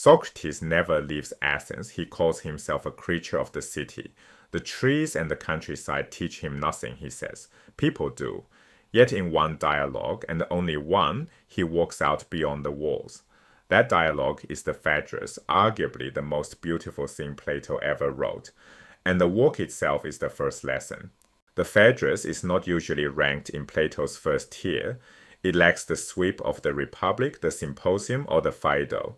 Socrates never leaves Athens. He calls himself a creature of the city. The trees and the countryside teach him nothing, he says. People do. Yet in one dialogue, and only one, he walks out beyond the walls. That dialogue is the Phaedrus, arguably the most beautiful thing Plato ever wrote. And the walk itself is the first lesson. The Phaedrus is not usually ranked in Plato's first tier. It lacks the sweep of the Republic, the Symposium, or the Phaedo.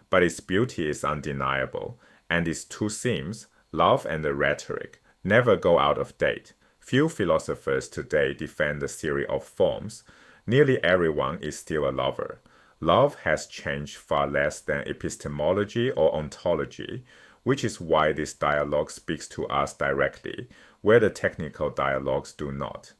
But its beauty is undeniable, and its two themes, love and the rhetoric, never go out of date. Few philosophers today defend the theory of forms. Nearly everyone is still a lover. Love has changed far less than epistemology or ontology, which is why this dialogue speaks to us directly, where the technical dialogues do not.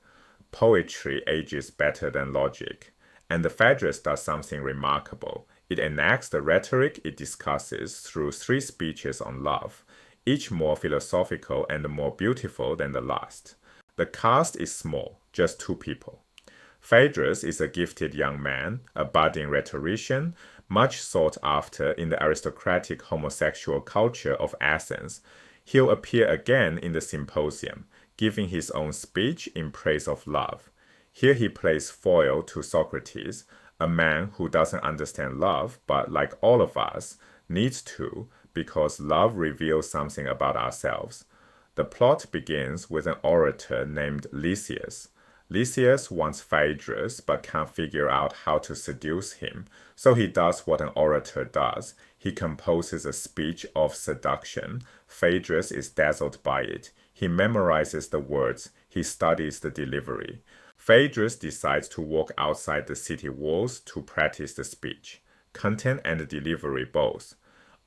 Poetry ages better than logic, and the Phaedrus does something remarkable. It enacts the rhetoric it discusses through 3 speeches on love, each more philosophical and more beautiful than the last. The cast is small, just 2 people. Phaedrus is a gifted young man, a budding rhetorician, much sought after in the aristocratic homosexual culture of Athens. He'll appear again in the Symposium, giving his own speech in praise of love. Here he plays foil to Socrates, a man who doesn't understand love, but like all of us, needs to, because love reveals something about ourselves. The plot begins with an orator named Lysias. Lysias wants Phaedrus but can't figure out how to seduce him, so he does what an orator does. He composes a speech of seduction. Phaedrus is dazzled by it. He memorizes the words. He studies the delivery. Phaedrus decides to walk outside the city walls to practice the speech, content and delivery both.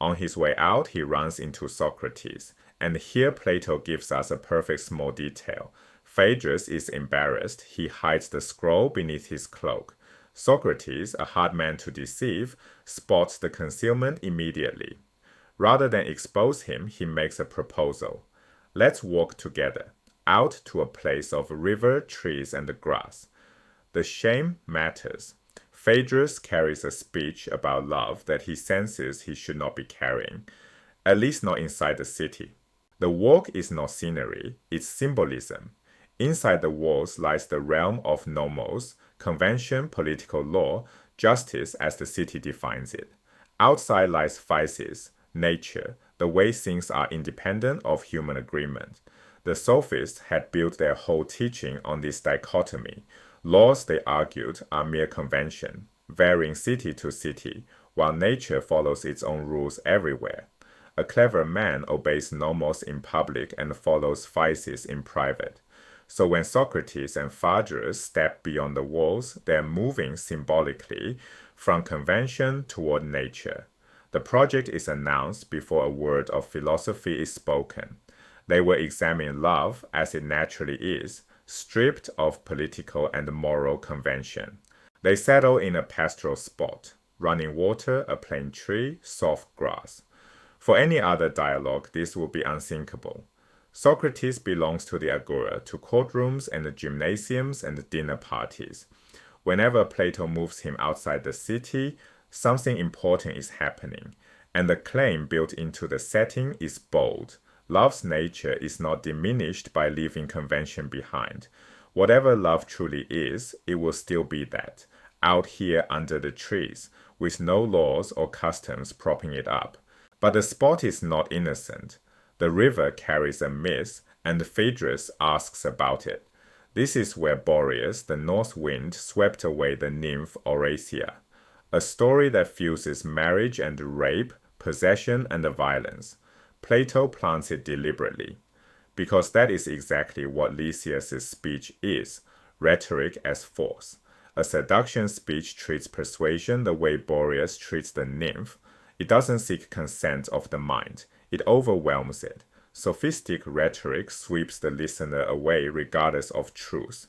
On his way out, he runs into Socrates, and here Plato gives us a perfect small detail. Phaedrus is embarrassed. He hides the scroll beneath his cloak. Socrates, a hard man to deceive, spots the concealment immediately. Rather than expose him, he makes a proposal. Let's walk together, out to a place of river, trees, and grass. The shame matters. Phaedrus carries a speech about love that he senses he should not be carrying, at least not inside the city. The walk is not scenery, it's symbolism. Inside the walls lies the realm of Nomos, convention, political law, justice as the city defines it. Outside lies physis, nature, the way things are independent of human agreement. The Sophists had built their whole teaching on this dichotomy. Laws, they argued, are mere convention, varying city to city, while nature follows its own rules everywhere. A clever man obeys Nomos in public and follows physis in private. So when Socrates and Phaedrus step beyond the walls, they're moving symbolically from convention toward nature. The project is announced before a word of philosophy is spoken. They will examine love as it naturally is, stripped of political and moral convention. They settle in a pastoral spot, running water, a plain tree, soft grass. For any other dialogue, this would be unthinkable. Socrates belongs to the agora, to courtrooms and gymnasiums and dinner parties. Whenever Plato moves him outside the city, something important is happening, and the claim built into the setting is bold. Love's nature is not diminished by leaving convention behind. Whatever love truly is, it will still be that, out here under the trees, with no laws or customs propping it up. But the spot is not innocent. The river carries a myth, and Phaedrus asks about it. This is where Boreas, the north wind, swept away the nymph Oreithyia, a story that fuses marriage and rape, possession and violence. Plato plants it deliberately, because that is exactly what Lysias' speech is, rhetoric as force. A seduction speech treats persuasion the way Boreas treats the nymph. It doesn't seek consent of the mind. It overwhelms it. Sophistic rhetoric sweeps the listener away regardless of truth.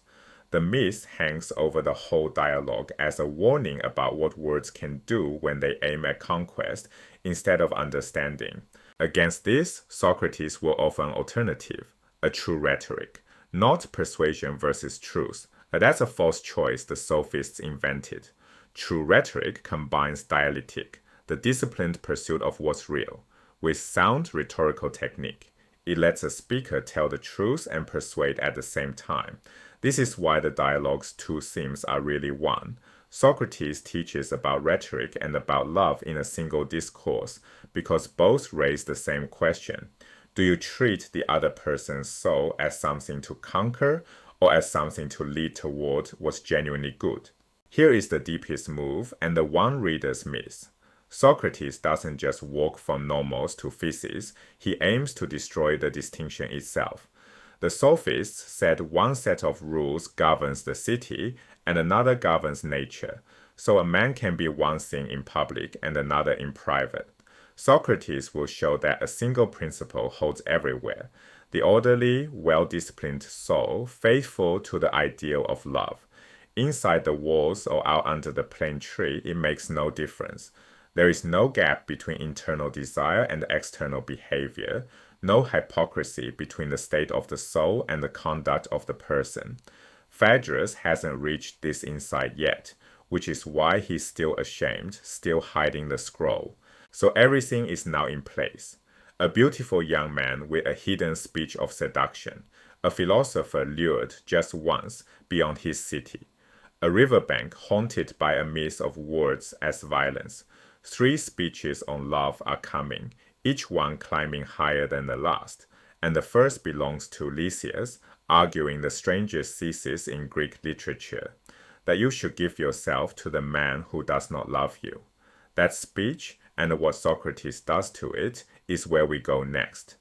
The myth hangs over the whole dialogue as a warning about what words can do when they aim at conquest instead of understanding. Against this, Socrates will offer an alternative, a true rhetoric, not persuasion versus truth. That's a false choice the Sophists invented. True rhetoric combines dialectic. the disciplined pursuit of what's real, with sound rhetorical technique. It lets a speaker tell the truth and persuade at the same time. This is why the dialogue's two themes are really one. Socrates teaches about rhetoric and about love in a single discourse, because both raise the same question. Do you treat the other person's soul as something to conquer or as something to lead toward what's genuinely good? Here is the deepest move and the one readers miss. Socrates doesn't just walk from Nomos to physis, he aims to destroy the distinction itself. The Sophists said one set of rules governs the city and another governs nature, so a man can be one thing in public and another in private. Socrates will show that a single principle holds everywhere: the orderly, well-disciplined soul, faithful to the ideal of love. Inside the walls or out under the plane tree, it makes no difference. There is no gap between internal desire and external behavior, no hypocrisy between the state of the soul and the conduct of the person. Phaedrus hasn't reached this insight yet, which is why he's still ashamed, still hiding the scroll. So everything is now in place. A beautiful young man with a hidden speech of seduction, a philosopher lured just once beyond his city, a riverbank haunted by a mist of words as violence. 3 speeches on love are coming, each one climbing higher than the last, and the first belongs to Lysias, arguing the strangest thesis in Greek literature, that you should give yourself to the man who does not love you. That speech, and what Socrates does to it, is where we go next.